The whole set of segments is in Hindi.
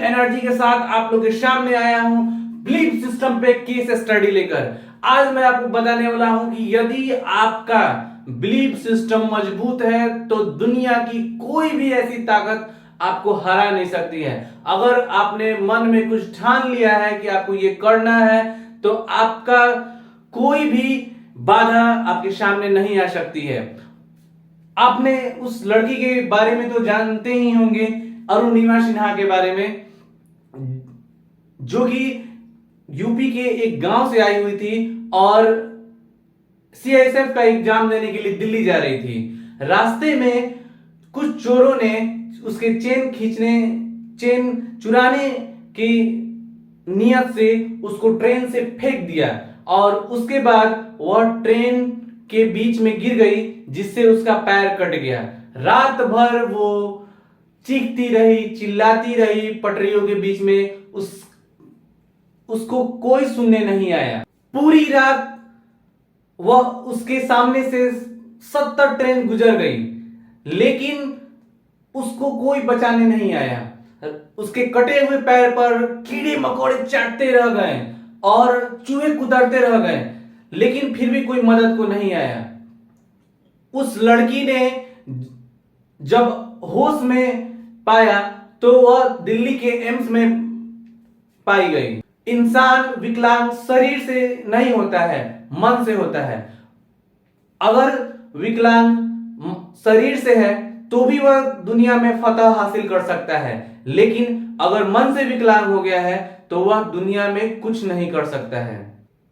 एनर्जी के साथ आप लोग के सामने आया हूं बिलीफ सिस्टम पे केस स्टडी लेकर। आज मैं आपको बताने वाला हूं कि यदि आपका बिलीफ सिस्टम मजबूत है तो दुनिया की कोई भी ऐसी ताकत आपको हरा नहीं सकती है। अगर आपने मन में कुछ ठान लिया है कि आपको ये करना है तो आपका कोई भी बाधा आपके सामने नहीं आ सकती है। आपने उस लड़की के बारे में तो जानते ही होंगे, अरुणिमा सिन्हा के बारे में, जो कि यूपी के एक गांव से आई हुई थी और सीआईएसएफ का एग्जाम देने के लिए दिल्ली जा रही थी। रास्ते में कुछ चोरों ने उसके चेन चुराने की नियत से उसको ट्रेन से फेंक दिया और उसके बाद वह ट्रेन के बीच में गिर गई, जिससे उसका पैर कट गया। रात भर वो चीखती रही, चिल्लाती रही पटरियों के बीच में, उसको कोई सुनने नहीं आया। पूरी रात वह उसके सामने से 70 ट्रेन गुजर गई, लेकिन उसको कोई बचाने नहीं आया। उसके कटे हुए पैर पर कीड़े मकोड़े चाटते रह गए और चूहे कुतरते रह गए, लेकिन फिर भी कोई मदद को नहीं आया। उस लड़की ने जब होश में पाया तो वह दिल्ली के एम्स में पाई गई। इंसान विकलांग शरीर से नहीं होता है, मन से होता है। अगर विकलांग शरीर से है तो भी वह दुनिया में फतह हासिल कर सकता है, लेकिन अगर मन से विकलांग हो गया है तो वह दुनिया में कुछ नहीं कर सकता है।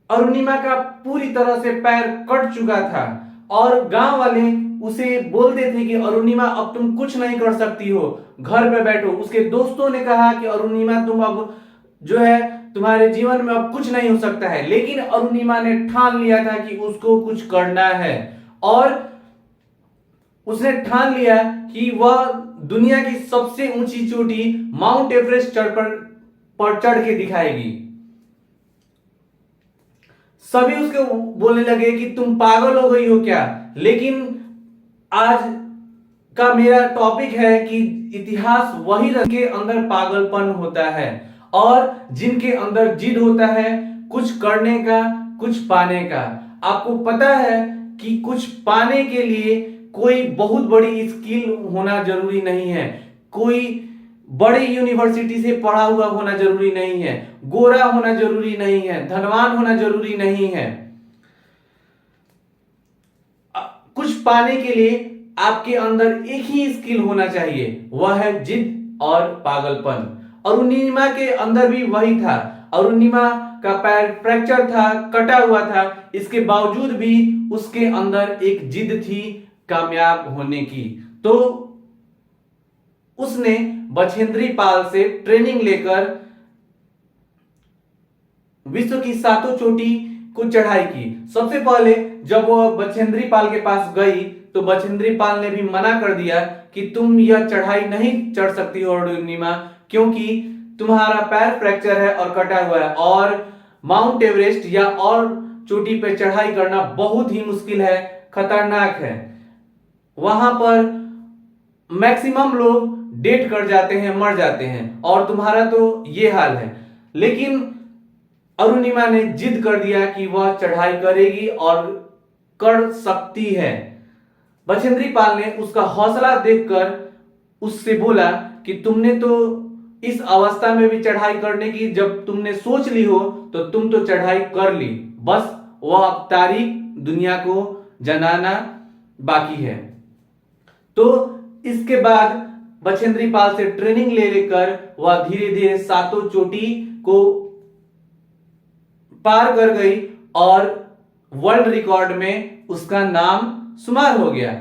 अरुणिमा का पूरी तरह से पैर कट चुका था और गांव वाले उसे बोलते थे कि अरुणिमा अब तुम कुछ नहीं कर सकती हो, घर पे बैठो। उसके दोस्तों ने कहा कि अरुणिमा तुम अब जो है तुम्हारे जीवन में अब कुछ नहीं हो सकता है, लेकिन अरुणिमा ने ठान लिया था कि उसको कुछ करना है और उसने ठान लिया कि वह दुनिया की सबसे ऊंची चोटी माउंट एवरेस्ट पर चढ़ के दिखाएगी। सभी उसके बोलने लगे कि तुम पागल हो गई हो क्या, लेकिन आज का मेरा टॉपिक है कि इतिहास वही के अंदर पागलपन होता है और जिनके अंदर जिद होता है कुछ करने का, कुछ पाने का। आपको पता है कि कुछ पाने के लिए कोई बहुत बड़ी स्किल होना जरूरी नहीं है, कोई बड़ी यूनिवर्सिटी से पढ़ा हुआ होना जरूरी नहीं है, गोरा होना जरूरी नहीं है, धनवान होना जरूरी नहीं है। कुछ पाने के लिए आपके अंदर एक ही स्किल होना चाहिए, वह है जिद और पागलपन। अरुणिमा के अंदर भी वही था। अरुणिमा का पैर फ्रैक्चर था, कटा हुआ था, इसके बावजूद भी उसके अंदर एक जिद थी कामयाब होने की। तो उसने बछेंद्री पाल से ट्रेनिंग लेकर विश्व की 7 चोटी को चढ़ाई की। सबसे पहले जब वह बछेंद्री पाल के पास गई तो बछेंद्री पाल ने भी मना कर दिया कि तुम यह चढ़ाई नहीं चढ़ सकती हो अरुणिमा, क्योंकि तुम्हारा पैर फ्रैक्चर है और कटा हुआ है और माउंट एवरेस्ट या और चोटी पर चढ़ाई करना बहुत ही मुश्किल है, खतरनाक है। वहां पर मैक्सिमम लोग डेट कर जाते हैं, मर जाते हैं, और तुम्हारा तो ये हाल है। लेकिन अरुणिमा ने जिद कर दिया कि वह चढ़ाई करेगी और कर सकती है। बछेंद्री पाल ने उसका हौसला देखकर उससे बोला कि तुमने तो इस अवस्था में भी चढ़ाई करने की जब तुमने सोच ली हो तो तुम तो चढ़ाई कर ली, बस वह तारीख दुनिया को जनाना बाकी है। तो इसके बाद बछेंद्री पाल से ट्रेनिंग ले लेकर वह धीरे धीरे 7 चोटी को पार कर गई और वर्ल्ड रिकॉर्ड में उसका नाम शुमार हो गया।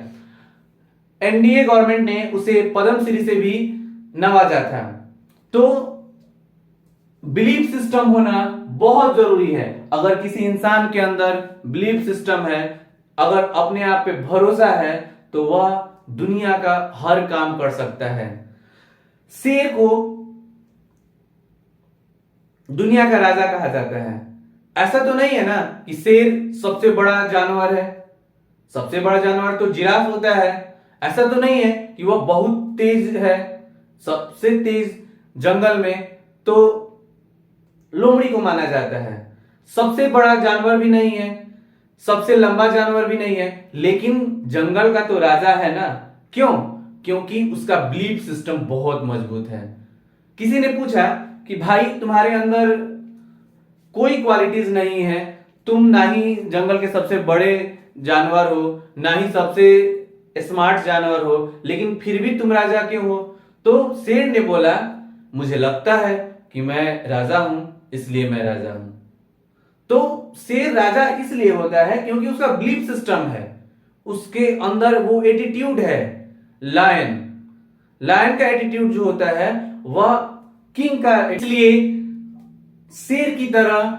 एनडीए गवर्नमेंट ने उसे पद्मश्री से भी नवाजा था। तो बिलीफ सिस्टम होना बहुत जरूरी है। अगर किसी इंसान के अंदर बिलीफ सिस्टम है, अगर अपने आप पे भरोसा है, तो वह दुनिया का हर काम कर सकता है। शेर को दुनिया का राजा कहा जाता है। ऐसा तो नहीं है ना कि शेर सबसे बड़ा जानवर है। सबसे बड़ा जानवर तो जिराफ होता है। ऐसा तो नहीं है कि वह बहुत तेज है। सबसे तेज जंगल में तो लोमड़ी को माना जाता है। सबसे बड़ा जानवर भी नहीं है, सबसे लंबा जानवर भी नहीं है, लेकिन जंगल का तो राजा है ना। क्यों? क्योंकि उसका बिलीफ सिस्टम बहुत मजबूत है। किसी ने पूछा कि भाई तुम्हारे अंदर कोई क्वालिटीज नहीं है, तुम ना ही जंगल के सबसे बड़े जानवर हो, ना ही सबसे स्मार्ट जानवर हो, लेकिन फिर भी तुम राजा क्यों हो? तो शेर ने बोला, मुझे लगता है कि मैं राजा हूं, इसलिए मैं राजा हूं। तो शेर राजा इसलिए होता है क्योंकि उसका बिलीफ सिस्टम है, उसके अंदर वो एटीट्यूड है। लायन लायन का एटीट्यूड जो होता है वह किंग का, इसलिए शेर की तरह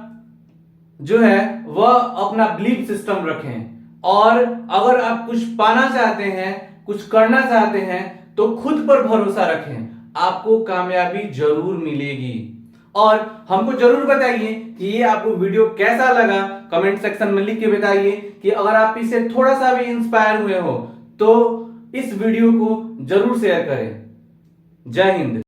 जो है वह अपना बिलीफ सिस्टम रखें। और अगर आप कुछ पाना चाहते हैं, कुछ करना चाहते हैं, तो खुद पर भरोसा रखें, आपको कामयाबी जरूर मिलेगी। और हमको जरूर बताइए कि ये आपको वीडियो कैसा लगा, कमेंट सेक्शन में लिख के बताइए कि अगर आप इससे थोड़ा सा भी इंस्पायर हुए हो तो इस वीडियो को जरूर शेयर करें। जय हिंद।